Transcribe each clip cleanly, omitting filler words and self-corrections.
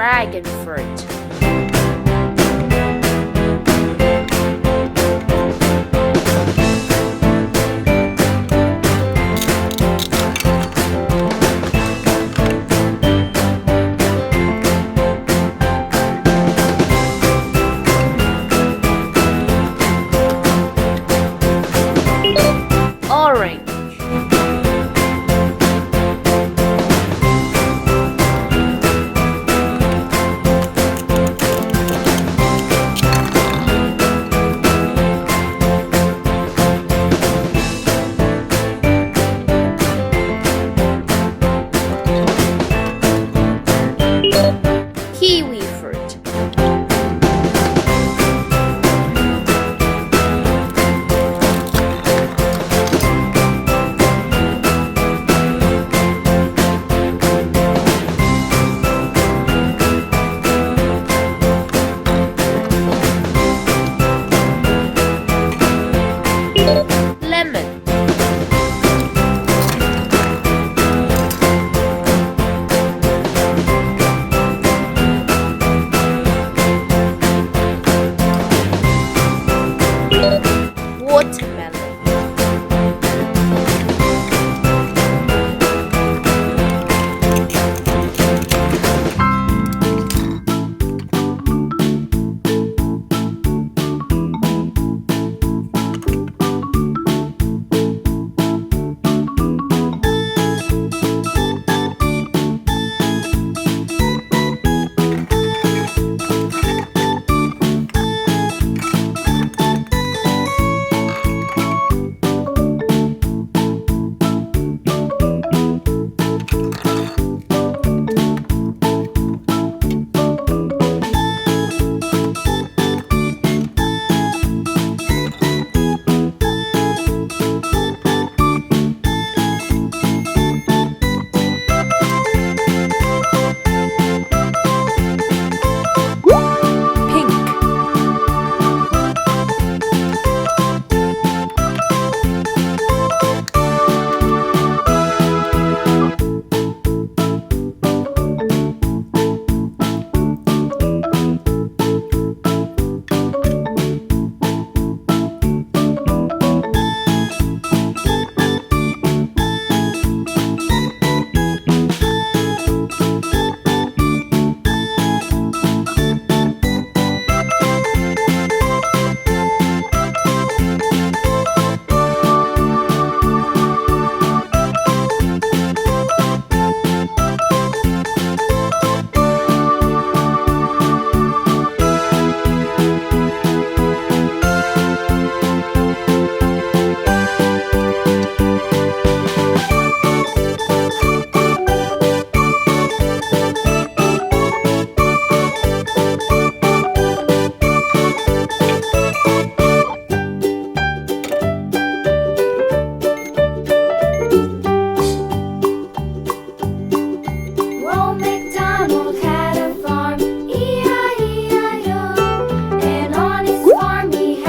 dragon fruit. Orange. Kiwi fruit. Lemon. Watermelon.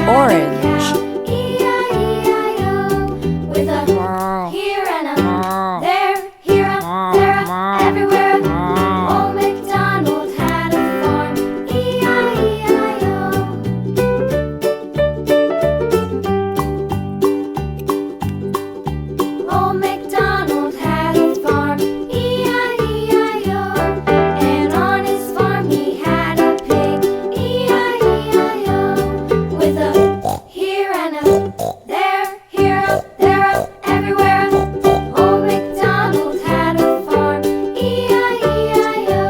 Orange. With a here and a there, here, there, everywhere. Old MacDonald had a farm, E-I-E-I-O. Old MacDonald had a farm, E-I-E-I-O. And on his farm he had a pig, E-I-E-I-O. With a here and a there, here, there, everywhere. Old MacDonald had a farm, E-I-E-I-O.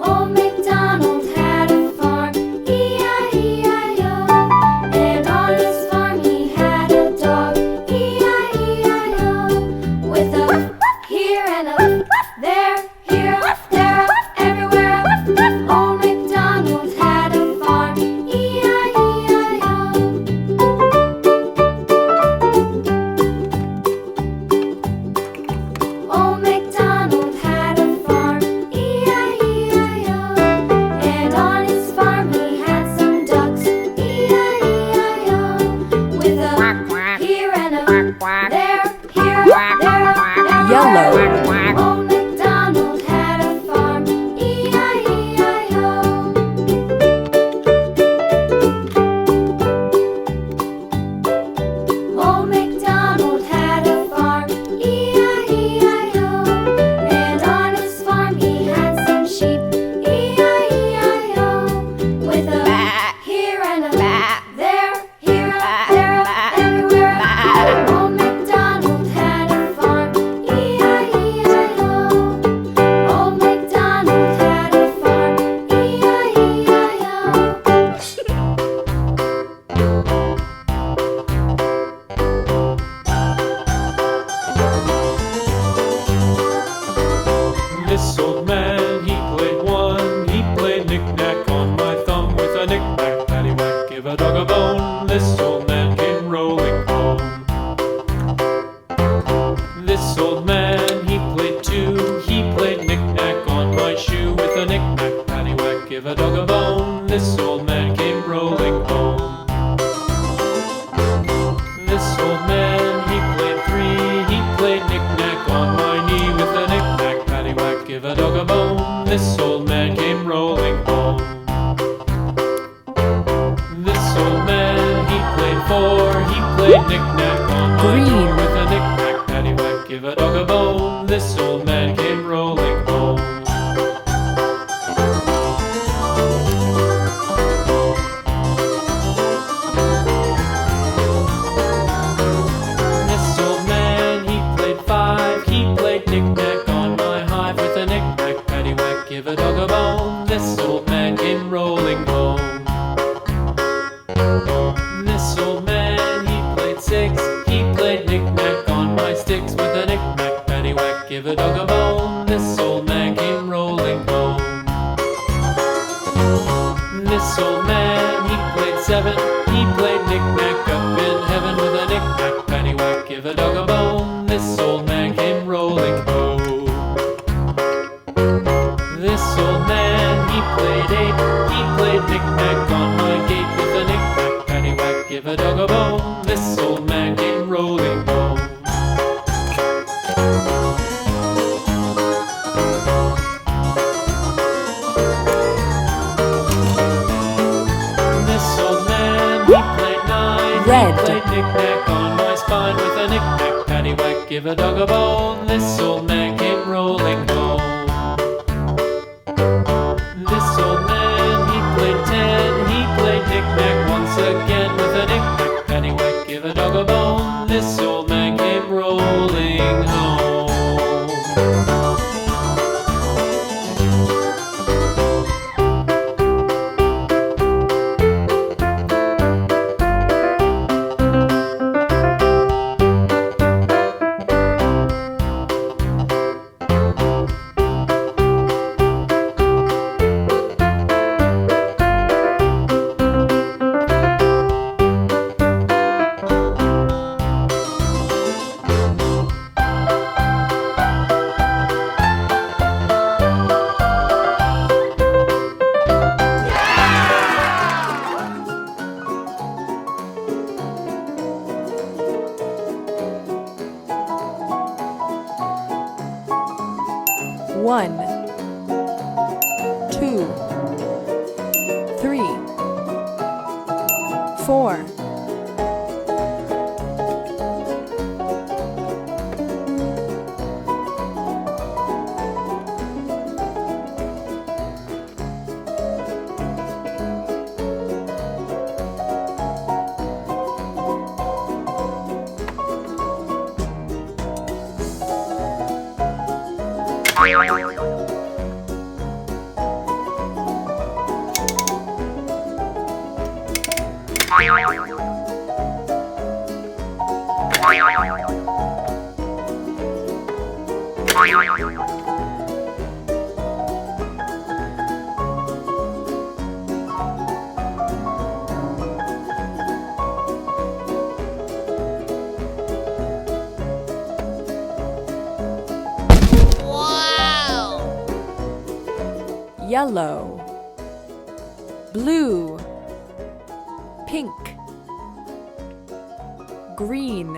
Old MacDonald had a farm, E-I-E-I-O. And on his farm he had a dog, E-I-E-I-O. With a here and a there, here, there, everywhere. Old MacDonald had a farm, E-I-E-I-O. Old MacDonald had a farm, E-I-E-I-O. And on his farm he had some ducks, E-I-E-I-O. With a here and a there, here, there, Yellow. Old MacDonald had a farm, E-I-E-I-O. Old MacDonald had a farm, E-I-E-I-O. And on his farm he had some sheep, E-I-E-I-O. With a here and a there, here, there, everywhere. Old MacDonald had a farm, E-I-E-I-O. Old MacDonald had a farm, E-I-E-I-O. This old man, he played one. He played knick-knack on my thumb. With a knick-knack, paddywhack, give a dog a bone. This old man came rolling home. This old man, he played two. He played knick-knack on my shoe. With a knick-knack, paddywhack, give a dog a bone. This old man came rolling home. This old man, he played three. He played knick-knack on my knee. With a knick-knack, paddywhack, give a dog a bone. This old man came rolling home. This old man, he played four. He played knick-knack on my Green. door. With a knick-knack, paddywhack, give a dog a bone. This old man came rolling home. This old man, he played five. He played knick-knack on my hive. With a knick-knack, paddywhack, give a dog a bone. This old man came rolling home. This old man, he played six. He played knick-knack on my sticks. With a knick-knack, paddywhack, give a dog a bone. This old man came rolling home. This old man, he played seven. He played knick-knack up in heaven. With a knick-knack, paddywhack, give a dog a bone. This old man came rolling home. This old man, he played eight. He played knick-knack on my gate. With a knick-knack, paddywhack, give a dog a bone. This old man came rolling home. This old man, he played nine. Red. He played knick-knack on my spine. With a knick-knack, paddywhack, give a dog a bone. This old man came rolling home. This old man, he played ten. He played knick-knack once again. With a knick-knack, paddywhack, give a dog a bone. This old man came rolling home. One, two, three, four. Yellow, blue, pink, green,